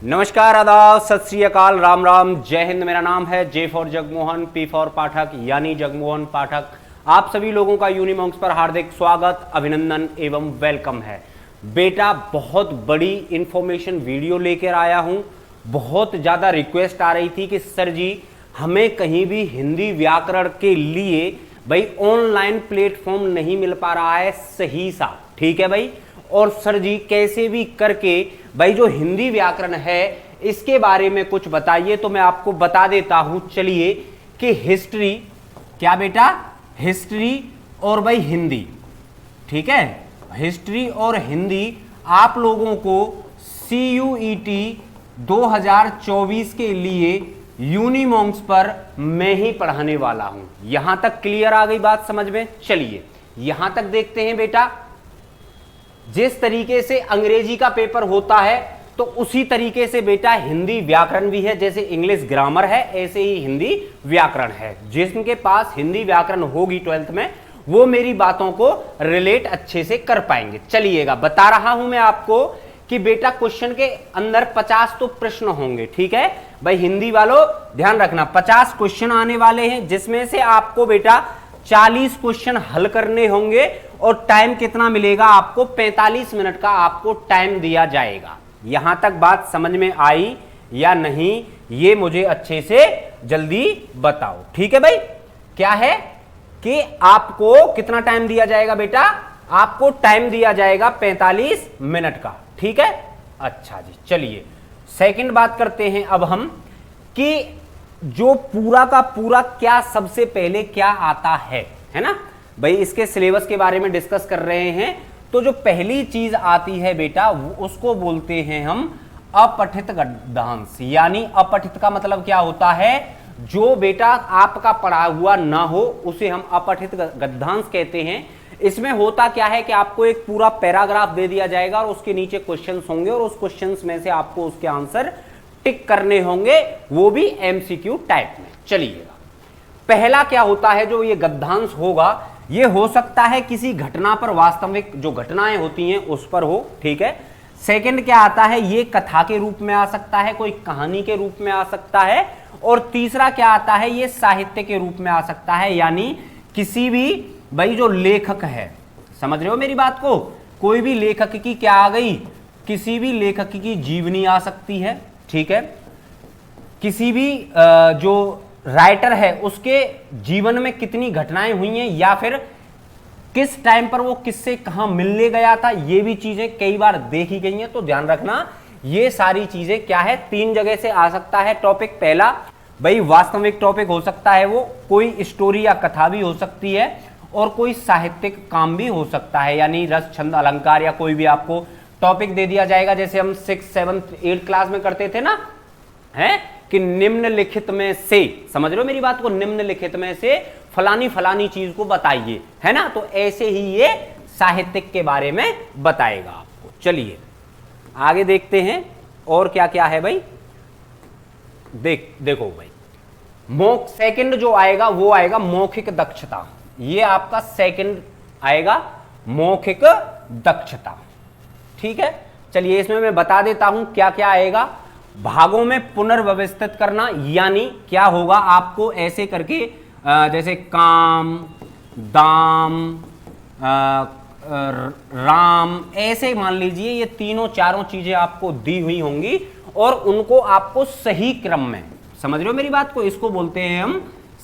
नमस्कार, आदाब, सत श्री अकाल, राम राम, जय हिंद। मेरा नाम है J for Jagmohan, P for Pathak यानी जगमोहन पाठक। आप सभी लोगों का यूनिमॉन्क्स पर हार्दिक स्वागत, अभिनंदन एवं वेलकम है। बेटा बहुत बड़ी इंफॉर्मेशन वीडियो लेकर आया हूं। बहुत ज़्यादा रिक्वेस्ट आ रही थी कि सर जी हमें कहीं भी हिंदी व्याकरण के लिए भाई ऑनलाइन प्लेटफॉर्म नहीं मिल पा रहा है सही सा, ठीक है भाई। और सर जी कैसे भी करके भाई जो हिंदी व्याकरण है इसके बारे में कुछ बताइए। तो मैं आपको बता देता हूं, चलिए, कि हिस्ट्री, क्या बेटा, हिस्ट्री और भाई हिंदी, ठीक है, हिस्ट्री और हिंदी आप लोगों को CUET 2024 के लिए यूनिमॉन्क्स पर मैं ही पढ़ाने वाला हूं। यहां तक क्लियर आ गई बात समझ में? चलिए यहां तक देखते हैं बेटा। जिस तरीके से अंग्रेजी का पेपर होता है तो उसी तरीके से बेटा हिंदी व्याकरण भी है। जैसे इंग्लिश ग्रामर है ऐसे ही हिंदी व्याकरण है। जिनके पास हिंदी व्याकरण होगी 12th में वो मेरी बातों को रिलेट अच्छे से कर पाएंगे। चलिएगा, बता रहा हूं मैं आपको कि बेटा क्वेश्चन के अंदर 50 तो प्रश्न होंगे, ठीक है भाई। हिंदी वालों ध्यान रखना, 50 क्वेश्चन आने वाले हैं जिसमें से आपको बेटा 40 क्वेश्चन हल करने होंगे। और टाइम कितना मिलेगा आपको? 45 मिनट का आपको टाइम दिया जाएगा। यहां तक बात समझ में आई या नहीं, ये मुझे अच्छे से जल्दी बताओ, ठीक है भाई। क्या है कि आपको कितना टाइम दिया जाएगा बेटा? आपको टाइम दिया जाएगा 45 मिनट का, ठीक है। अच्छा जी, चलिए सेकंड बात करते हैं अब हम कि जो पूरा का पूरा क्या सबसे पहले क्या आता है ना भाई। इसके सिलेबस के बारे में डिस्कस कर रहे हैं। तो जो पहली चीज आती है बेटा उसको बोलते हैं हम अपठित गद्यांश। यानी अपठित का मतलब क्या होता है? जो बेटा आपका पढ़ा हुआ ना हो उसे हम अपठित गद्यांश कहते हैं। इसमें होता क्या है कि आपको एक पूरा पैराग्राफ दे दिया जाएगा और उसके नीचे क्वेश्चंस होंगे और उस क्वेश्चंस में से आपको उसके आंसर टिक करने होंगे, वो भी MCQ टाइप में। चलिएगा, पहला क्या होता है जो ये गद्यांश होगा, ये हो सकता है किसी घटना पर, वास्तविक जो घटनाएं होती हैं उस पर हो, ठीक है। सेकंड क्या आता है, ये कथा के रूप में आ सकता है, कोई कहानी के रूप में आ सकता है। और तीसरा क्या आता है, ये साहित्य के रूप में आ सकता है। यानी किसी भी भाई जो लेखक है, समझ रहे हो मेरी बात को, कोई भी लेखक की क्या आ गई, किसी भी लेखक की जीवनी आ सकती है, ठीक है। किसी भी जो राइटर है उसके जीवन में कितनी घटनाएं हुई हैं या फिर किस टाइम पर वो किससे कहां मिलने गया था, ये भी चीजें कई बार देखी गई हैं। तो ध्यान रखना, ये सारी चीजें क्या है, 3 जगह से आ सकता है टॉपिक। पहला भाई वास्तविक टॉपिक हो सकता है, वो कोई स्टोरी या कथा भी हो सकती है और कोई साहित्यिक काम भी हो सकता है। यानी रस, छंद, अलंकार या कोई भी आपको टॉपिक दे दिया जाएगा, जैसे हम 6th 7th 8th क्लास में करते थे ना, है कि निम्नलिखित में से, समझ रहे हो मेरी बात को, निम्नलिखित में से फलानी फलानी चीज को बताइए, है ना। तो ऐसे ही ये साहित्यिक के बारे में बताएगा आपको। चलिए आगे देखते हैं और क्या क्या है भाई। देखो भाई, सेकंड जो आएगा वो आएगा मौखिक दक्षता। ये आपका सेकंड आएगा, मौखिक दक्षता, ठीक है। चलिए इसमें मैं बता देता हूं क्या क्या आएगा। भागों में पुनर्व्यवस्थित करना, यानी क्या होगा आपको ऐसे करके, जैसे काम, दाम, राम, ऐसे मान लीजिए ये तीनों चारों चीजें आपको दी हुई होंगी और उनको आपको सही क्रम में, समझ रहे हो मेरी बात को, इसको बोलते हैं हम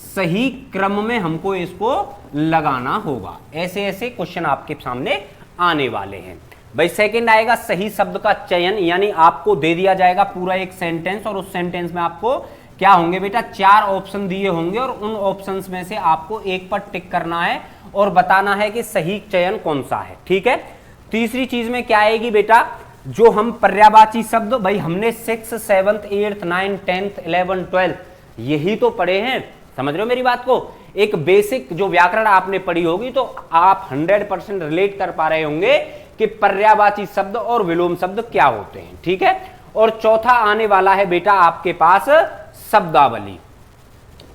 सही क्रम में हमको इसको लगाना होगा। ऐसे ऐसे क्वेश्चन आपके सामने आने वाले हैं भाई। सेकंड आएगा सही शब्द का चयन। यानी आपको दे दिया जाएगा पूरा एक सेंटेंस और उस सेंटेंस में आपको क्या होंगे बेटा, 4 ऑप्शन दिए होंगे और उन ऑप्शंस में से आपको एक पर टिक करना है और बताना है कि सही चयन कौन सा है, ठीक है। तीसरी चीज में क्या आएगी बेटा, जो हम पर्यायवाची शब्द, भाई हमने 6th 7th 8th 9th 10th 11th 12th यही तो पढ़े हैं, समझ रहे हो मेरी बात को। एक बेसिक जो व्याकरण आपने पढ़ी होगी तो आप 100% रिलेट कर पा रहे होंगे कि पर्यायवाची शब्द और विलोम शब्द क्या होते हैं, ठीक है। और चौथा आने वाला है बेटा आपके पास शब्दावली,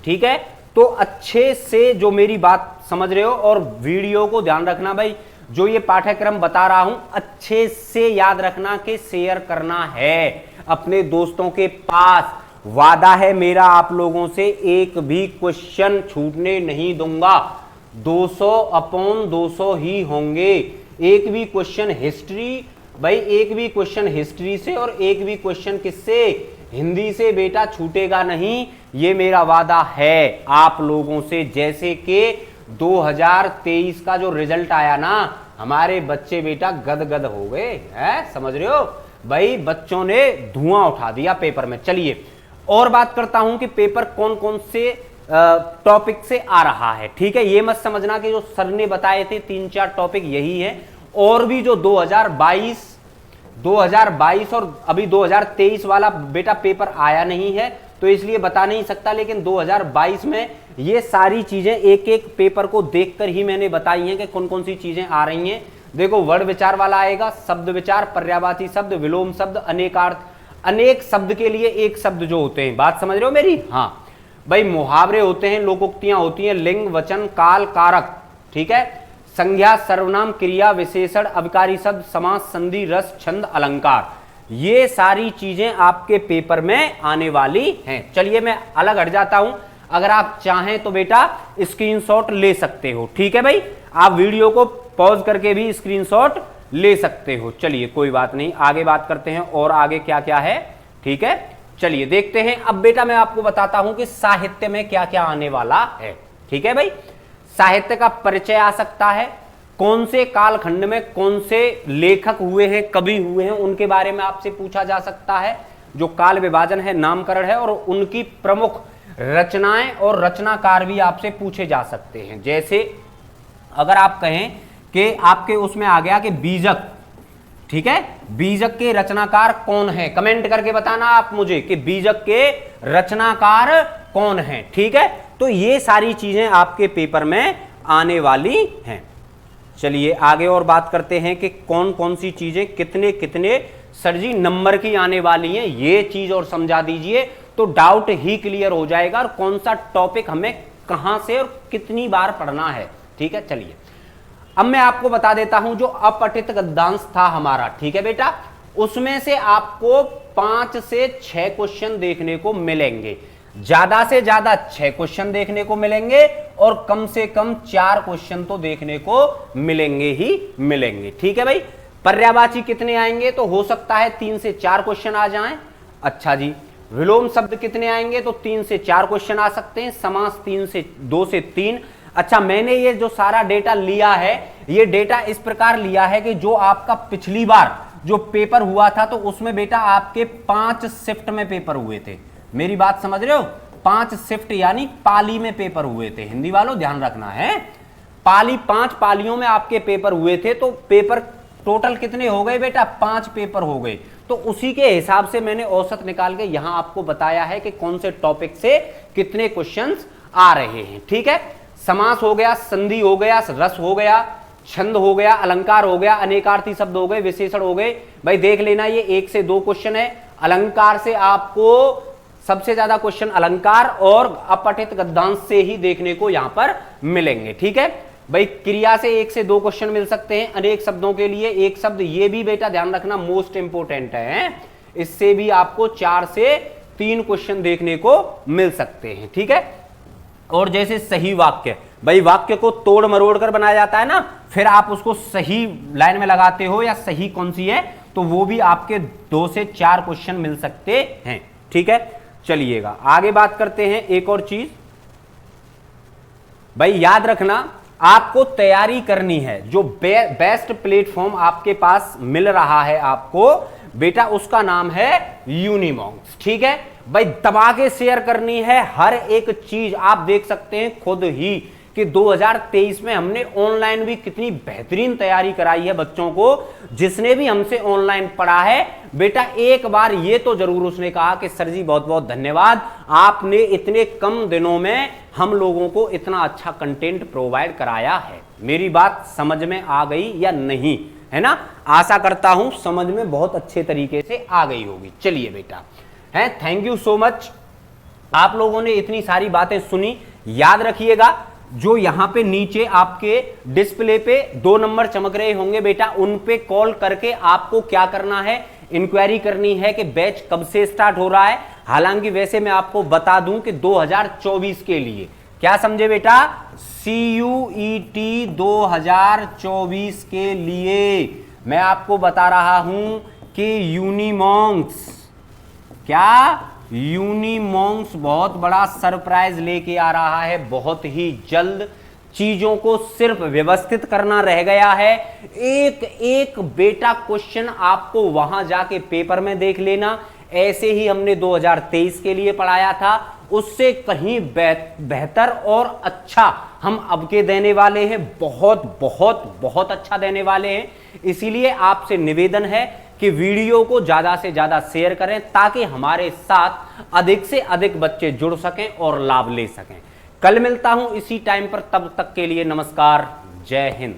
ठीक है। तो अच्छे से जो मेरी बात समझ रहे हो और वीडियो को ध्यान रखना भाई, जो ये पाठ्यक्रम बता रहा हूं अच्छे से याद रखना कि शेयर करना है। अपने दोस्तों के पास। वादा है मेरा आप लोगों से, एक भी क्वेश्चन छूटने नहीं दूंगा। 200 अपॉन 200 ही होंगे। एक भी क्वेश्चन हिस्ट्री, भाई एक भी क्वेश्चन हिस्ट्री से और एक भी क्वेश्चन किससे, हिंदी से बेटा छूटेगा नहीं, ये मेरा वादा है आप लोगों से। जैसे कि 2023 का जो रिजल्ट आया ना, हमारे बच्चे बेटा गदगद हो गए हैं, समझ रहे हो भाई, बच्चों ने धुआं उठा दिया पेपर में। चलिए और बात करता हूं कि पेपर कौन कौन से टॉपिक से आ रहा है। ठीक है, ये मत समझना कि जो सर ने बताए थे 3-4 टॉपिक यही है, और भी जो 2022 और अभी 2023 वाला बेटा पेपर आया नहीं है तो इसलिए बता नहीं सकता, लेकिन 2022 में ये सारी चीजें एक एक पेपर को देखकर ही मैंने बताई हैं कि कौन कौन सी चीजें आ रही हैं। देखो वर्ड विचार वाला आएगा, शब्द विचार, पर्यायवाची शब्द, विलोम शब्द, अनेकार्थ, अनेक शब्द के लिए एक शब्द जो होते हैं, बात समझ रहे हो मेरी। हाँ भाई, मुहावरे होते हैं, लोकोक्तियां होती हैं, लिंग, वचन, काल, कारक, ठीक है, संज्ञा, सर्वनाम, क्रिया, विशेषण, अविकारी शब्द, समास, संधि, रस, छंद, अलंकार, ये सारी चीजें आपके पेपर में आने वाली हैं। चलिए मैं अलग हट जाता हूं, अगर आप चाहें तो बेटा स्क्रीनशॉट ले सकते हो। ठीक है भाई, आप वीडियो को पॉज करके भी स्क्रीनशॉट ले सकते हो। चलिए कोई बात नहीं, आगे बात करते हैं और आगे क्या क्या है। ठीक है, चलिए देखते हैं। अब बेटा मैं आपको बताता हूं कि साहित्य में क्या क्या आने वाला है। ठीक है भाई, साहित्य का परिचय आ सकता है, कौन से कालखंड में कौन से लेखक हुए हैं, कवि हुए हैं, उनके बारे में आपसे पूछा जा सकता है। जो काल विभाजन है, नामकरण है, और उनकी प्रमुख रचनाएं और रचनाकार भी आपसे पूछे जा सकते हैं। जैसे अगर आप कहें कि आपके उसमें आ गया कि बीजक, ठीक है, बीजक के रचनाकार कौन है, कमेंट करके बताना आप मुझे कि बीजक के रचनाकार कौन है। ठीक है, तो ये सारी चीजें आपके पेपर में आने वाली हैं। चलिए आगे और बात करते हैं कि कौन कौन सी चीजें कितने कितने सर जी नंबर की आने वाली हैं, ये चीज और समझा दीजिए तो डाउट ही क्लियर हो जाएगा, और कौन सा टॉपिक हमें कहां से और कितनी बार पढ़ना है। ठीक है, चलिए अब मैं आपको बता देता हूं जो अपठित गद्यांश था हमारा। ठीक है बेटा, उसमें से आपको 5 से 6 क्वेश्चन देखने को मिलेंगे, ज्यादा से ज्यादा 6 क्वेश्चन देखने को मिलेंगे, और कम से कम 4 क्वेश्चन तो देखने को मिलेंगे ही मिलेंगे। ठीक है भाई, पर्यायवाची कितने आएंगे, तो हो सकता है 3 से 4 क्वेश्चन आ जाएं। अच्छा जी, विलोम शब्द कितने आएंगे, तो 3 से 4 क्वेश्चन आ सकते हैं। समास 2 से 3। अच्छा, मैंने ये जो सारा डेटा लिया है, ये डेटा इस प्रकार लिया है कि जो आपका पिछली बार जो पेपर हुआ था तो उसमें बेटा आपके 5 शिफ्ट में पेपर हुए थे। मेरी बात समझ रहे हो, 5 शिफ्ट यानी पाली में पेपर हुए थे। हिंदी वालों ध्यान रखना है, पाली 5 पालियों में आपके पेपर हुए थे, तो पेपर टोटल कितने हो गए बेटा, 5 पेपर हो गए। तो उसी के हिसाब से मैंने औसत निकाल के यहां आपको बताया है कि कौन से टॉपिक से कितने क्वेश्चंस आ रहे हैं। ठीक है, समास हो गया, संधि हो गया, रस हो गया, छंद हो गया, अलंकार हो गया, अनेकार्थी शब्द हो गए, विशेषण हो गए। भाई देख लेना, ये 1 से 2 क्वेश्चन है। अलंकार से आपको सबसे ज्यादा क्वेश्चन अलंकार और अपठित गद्यांश से ही देखने को यहां पर मिलेंगे। ठीक है भाई, क्रिया से 1 से 2 क्वेश्चन मिल सकते हैं, अनेक शब्दों के लिए 1 शब्द, ये भी बेटा ध्यान रखना मोस्ट इंपोर्टेंट है, इससे भी आपको 4 से 3 क्वेश्चन देखने को मिल सकते हैं। ठीक है, और जैसे सही वाक्य, भाई वाक्य को तोड़ मरोड़ कर बनाया जाता है ना, फिर आप उसको सही लाइन में लगाते हो या सही कौन सी है, तो वो भी आपके 2 से 4 क्वेश्चन मिल सकते हैं। ठीक है, चलिएगा आगे बात करते हैं। एक और चीज भाई याद रखना, आपको तैयारी करनी है, जो बेस्ट प्लेटफॉर्म आपके पास मिल रहा है आपको बेटा, उसका नाम है यूनिमॉन्क्स। ठीक है भाई, दबा के शेयर करनी है हर एक चीज। आप देख सकते हैं खुद ही कि 2023 में हमने ऑनलाइन भी कितनी बेहतरीन तैयारी कराई है बच्चों को। जिसने भी हमसे ऑनलाइन पढ़ा है बेटा, एक बार ये तो जरूर उसने कहा कि सर जी बहुत बहुत धन्यवाद, आपने इतने कम दिनों में हम लोगों को इतना अच्छा कंटेंट प्रोवाइड कराया है। मेरी बात समझ में आ गई या नहीं, है ना? आशा करता हूं समझ में बहुत अच्छे तरीके से आ गई होगी। चलिए बेटा, है, थैंक यू सो मच, आप लोगों ने इतनी सारी बातें सुनी। याद रखिएगा, जो यहां पे नीचे आपके डिस्प्ले पे 2 नंबर चमक रहे होंगे बेटा, उन पे कॉल करके आपको क्या करना है, इंक्वायरी करनी है कि बैच कब से स्टार्ट हो रहा है। हालांकि वैसे मैं आपको बता दूं कि 2024 के लिए, क्या समझे बेटा, CUET 2024 के लिए मैं आपको बता रहा हूं कि यूनिमॉन्क्स बहुत बड़ा सरप्राइज लेके आ रहा है बहुत ही जल्द। चीजों को सिर्फ व्यवस्थित करना रह गया है। एक एक बेटा क्वेश्चन आपको वहां जाके पेपर में देख लेना। ऐसे ही हमने 2023 के लिए पढ़ाया था, उससे कहीं बेहतर और अच्छा हम अब के देने वाले हैं। बहुत बहुत बहुत अच्छा देने वाले हैं। इसीलिए आपसे निवेदन है कि वीडियो को ज्यादा से ज्यादा शेयर करें ताकि हमारे साथ अधिक से अधिक बच्चे जुड़ सकें और लाभ ले सकें। कल मिलता हूं इसी टाइम पर, तब तक के लिए नमस्कार, जय हिंद।